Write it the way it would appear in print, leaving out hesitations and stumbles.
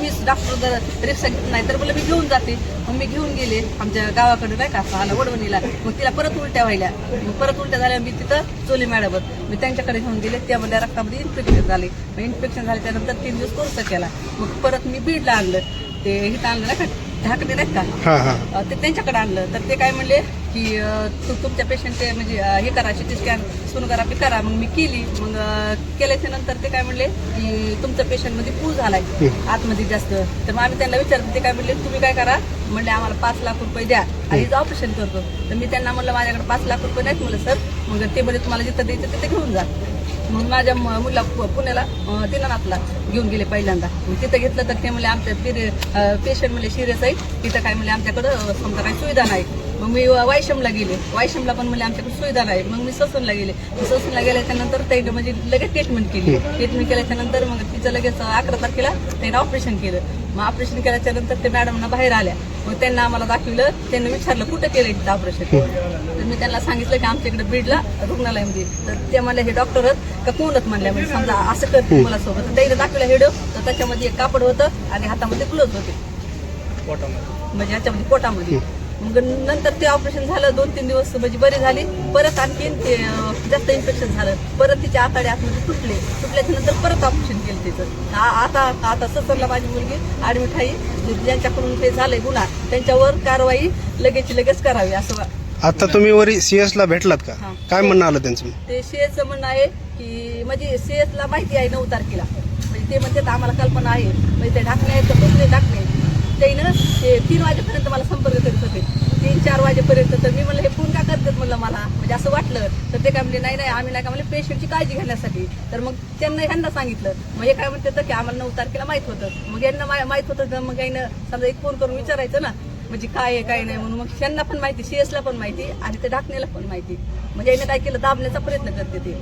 तुम्हीच डॉक्टर जर रिक्षा घेत नाही तर बोललं मी घेऊन जाते. मग मी घेऊन गेले आमच्या गावाकडे नाही का आला वडवणीला. मग तिला परत उलट्या व्हायल्या. मग परत उलट्या झाल्या मी तिथं चोले मॅडमवर मी त्यांच्याकडे घेऊन गेले. त्यामध्ये रक्तामध्ये इन्फेक्शन झाले. मग इन्फेक्शन झाल्याच्यानंतर 3 दिवस कोर्स केला. मग परत मी बीडला आणलं. ते इथं आणलं नाही का ढाकणे नाहीत का ते त्यांच्याकडे आणलं. तर ते काय म्हणले की तुमच्या पेशंटचे म्हणजे हे करा सिटी स्कॅन सोनोग्राफी करा. मग मी केली. मग केल्याच्या नंतर ते काय म्हणले की तुमचं पेशंटमध्ये पूल झालाय आतमध्ये जास्त. तर मग आम्ही त्यांना विचारतो. ते काय म्हणले तुम्ही काय करा म्हणले आम्हाला 5 लाख रुपये द्या आणि ऑपरेशन करतो. तर मी त्यांना म्हणलं माझ्याकडे 5 लाख रुपये नाहीत म्हणलं सर. मग ते म्हणजे तुम्हाला जिथं द्यायचं तिथे घेऊन जा. मग माझ्या मुलीला पुण्याला दिनानाथला घेऊन गेले पहिल्यांदा. मग तिथं घेतलं तर ते म्हणले आमच्या पेशंट म्हणले सिरियस आहे तिथं काय म्हणले आमच्याकडं समजा काही सुविधा नाही. मग मी वायशमला गेले. वायशमला पण म्हणले आमच्याकडे सुविधा नाही. मग मी ससूनला गेले. ससूनला गेल्याच्यानंतर त्यानं म्हणजे लगेच ट्रीटमेंट केली. ट्रीटमेंट केल्याच्यानंतर मग तिचं लगेच 11 तारखेला त्यानं ऑपरेशन केलं. मग ऑपरेशन केल्याच्या नंतर ते मॅडमना बाहेर आल्या. मग त्यांना आम्हाला दाखवलं. त्यांनी विचारलं कुठं केलं तिथं ऑपरेशन. तर मी त्यांना सांगितलं की आमच्या इकडे बीडला रुग्णालयामध्ये. तर ते म्हणले हे डॉक्टरच का कोणच म्हणल्या म्हणजे समजा असं करते मला सोबत. त्याने दाखवलं हेडो तर त्याच्यामध्ये एक कापड होतं आणि हातामध्ये ग्लोव्ह होते म्हणजे ह्याच्यामध्ये पोटामध्ये. मग नंतर ते ऑपरेशन झालं. 2-3 दिवस म्हणजे बरी झाली. परत आणखीन ते जास्त इन्फेक्शन झालं. परत तिचे आतडे आतमध्ये तुटल्याच्या नंतर परत ऑपरेशन केलं तिचं. आता ससरला माझी मुलगी ऍडमिट आहे. ज्यांच्याकडून ते झालंय गुन्हा त्यांच्यावर कारवाई लगेच करावी असं. आता तुम्ही वरी CS ला भेटलात का? काय म्हणणं आलं त्यांचं? ते CS म्हणणं आहे की म्हणजे CS ला माहिती आहे 9 तारखेला. म्हणजे ते म्हणतात आम्हाला कल्पना आहे. म्हणजे ते ढाकणे आहेत तर कुठले ढाकणे त्यानं ते 3 वाजेपर्यंत मला संपर्क करीत होते. 3-4 वाजेपर्यंत. तर मी म्हणलं हे फोन का करतात म्हणलं मला म्हणजे असं वाटलं. तर ते काय म्हणले नाही आम्ही नाही का म्हणजे पेशंटची काळजी घेण्यासाठी. तर मग ह्यांना सांगितलं. मग हे काय म्हणतात की आम्हाला 9 तारखेला माहित होतं. मग यांना माहित होतं तर मग यानं समजा एक फोन करून विचारायचं ना म्हणजे काय आहे काय नाही म्हणून. मग त्यांना पण माहिती CS ला पण माहिती आणि ते ढाकण्याला पण माहिती. म्हणजे यानं काय केलं दाबण्याचा प्रयत्न करते ते.